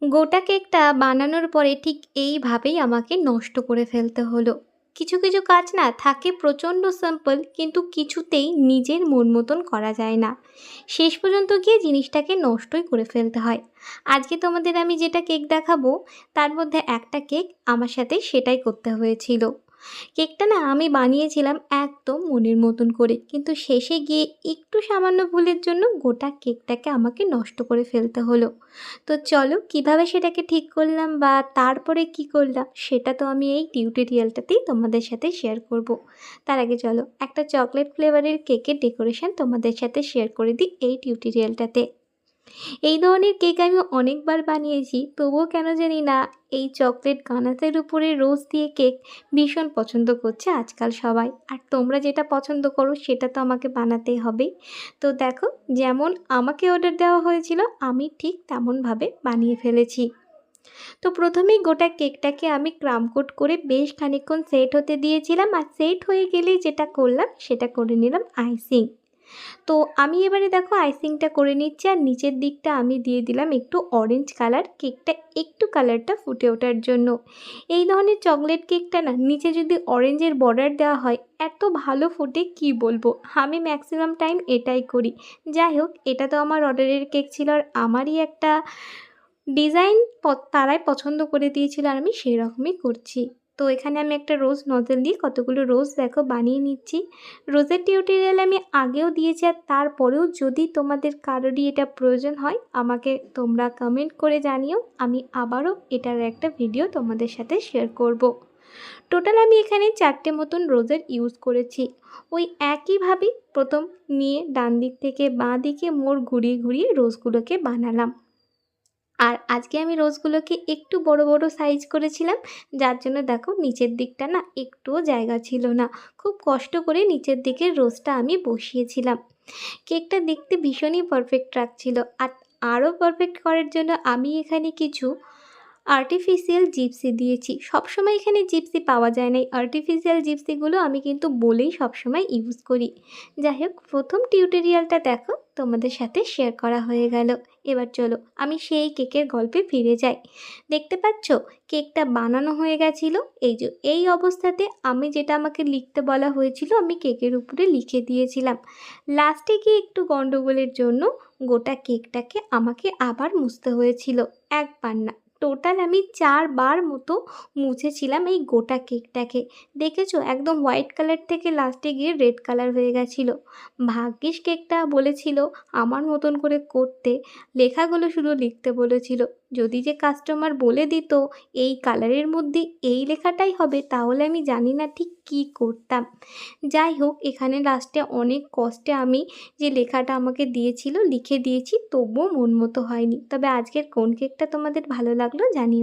গোটা কেকটা বানানোর পরে ঠিক এইভাবেই আমাকে নষ্ট করে ফেলতে হলো। কিছু কিছু কাজ না থাকে প্রচণ্ড সিম্পল, কিন্তু কিছুতেই নিজের মন মতন করা যায় না। শেষ পর্যন্ত গিয়ে জিনিসটাকে নষ্টই করে ফেলতে হয়। আজকে তোমাদের আমি যেটা কেক দেখাবো, তার মধ্যে একটা কেক আমার সাথে সেটাই করতে হয়েছিল। কেকটা না আমি বানিয়েছিলাম একদম মনের মতন করে, কিন্তু শেষে গিয়ে একটু সামান্য ভুলের জন্য গোটা কেকটাকে আমাকে নষ্ট করে ফেলতে হলো। তো চলো কিভাবে সেটাকে ঠিক করলাম বা তারপরে কি করলাম, সেটা তো আমি এই টিউটোরিয়ালটাতেই তোমাদের সাথে শেয়ার করব। তার আগে চলো একটা চকলেট ফ্লেভারের কেকের ডেকোরেশন তোমাদের সাথে শেয়ার করে দিই এই টিউটোরিয়ালটাতে। এই ধরনের কেক আমি অনেকবার বানিয়েছি, তবুও কেন জানি না এই চকলেট গানাশের উপরে রোজ দিয়ে কেক ভীষণ পছন্দ করছে আজকাল সবাই। আর তোমরা যেটা পছন্দ করো সেটা তো আমাকে বানাতেই হবে। তো দেখো, যেমন আমাকে অর্ডার দেওয়া হয়েছিল আমি ঠিক তেমনভাবে বানিয়ে ফেলেছি। তো প্রথমেই গোটা কেকটাকে আমি ক্রাম কোট করে বেশ খানিকক্ষণ সেট হতে দিয়েছিলাম, আর সেট হয়ে গেলেই যেটা করলাম সেটা করে নিলাম আইসিং। তো আমি এবারে দেখো আইসিংটা করে নিচ্ছি, আর নিচের দিকটা আমি দিয়ে দিলাম একটু অরেঞ্জ কালার, কেকটা একটু কালারটা ফুটে ওঠার জন্য। এই ধরনের চকলেট কেকটা না নিচে যদি অরেঞ্জের বর্ডার দেওয়া হয় এত ভালো ফোটে কি বলবো। আমি ম্যাক্সিমাম টাইম এটাই করি। যাই হোক, এটা তো আমার অর্ডারের কেক ছিল, আর আমারই একটা ডিজাইন তারাই পছন্দ করে দিয়েছিল, আর আমি সেই রকমই করছি। তো এখানে আমি একটা রোজ নজল দিয়ে কতগুলো রোজ দেখো বানিয়ে নিচ্ছি। রোজের টিউটোরিয়াল আমি আগেও দিয়েছি, আর তারপরেও যদি তোমাদের কারোরই এটা প্রয়োজন হয় আমাকে তোমরা কমেন্ট করে জানিও, আমি আবারও এটার একটা ভিডিও তোমাদের সাথে শেয়ার করব। টোটাল আমি এখানে 4টে মতন রোজের ইউজ করেছি। ওই একইভাবেই প্রথম নিয়ে ডান দিক থেকে বাঁ দিকে মোড় ঘুরিয়ে ঘুরিয়ে রোজগুলোকে বানালাম। আর আজকে আমি রোজগুলোকে একটু বড় বড় সাইজ করেছিলাম, যার জন্য দেখো নিচের দিকটা না একটুও জায়গা ছিল না। খুব কষ্ট করে নিচের দিকের রোজটা আমি বসিয়েছিলাম। কেকটা দেখতে ভীষণই পারফেক্ট লাগছিল। আর আরও পারফেক্ট করার জন্য আমি এখানে কিছু আর্টিফিশিয়াল জিপসি দিয়েছি। সবসময় এখানে জিপসি পাওয়া যায় না, এই আর্টিফিশিয়াল জিপসিগুলো আমি কিন্তু বলেই সবসময় ইউজ করি। যাই হোক, প্রথম টিউটোরিয়ালটা দেখো তোমাদের সাথে শেয়ার করা হয়ে গেল। এবার চলো আমি সেই কেকের গল্পে ফিরে যাই। দেখতে পাচ্ছ কেকটা বানানো হয়ে গেছিলো। এই অবস্থাতে আমি যেটা আমাকে লিখতে বলা হয়েছিল আমি কেকের উপরে লিখে দিয়েছিলাম। লাস্টে গিয়ে একটু গন্ডগোলের জন্য গোটা কেকটাকে আমাকে আবার মুছতে হয়েছিল, একবার না টোটাল আমি 4বার মতো মুছেছিলাম এই গোটা কেকটাকে। দেখেছো একদম হোয়াইট কালার থেকে লাস্টে গিয়ে রেড কালার হয়ে গেছিলো। ভাগ্যিস কেকটা বলেছিল আমার মতন করে করতে, লেখাগুলো শুধু লিখতে বলেছিল। যদি যে কাস্টমার বলে দিত এই কালারের মধ্যে এই লেখাটাই হবে, তাহলে আমি জানি না ঠিক কী করতাম। যাই হোক, এখানে লাস্টে অনেক কষ্টে আমি যে লেখাটা আমাকে দিয়েছিল লিখে দিয়েছি, তবুও মন মতো হয়নি। তবে আজকের কোন কেকটা তোমাদের ভালো লাগলো জানিও।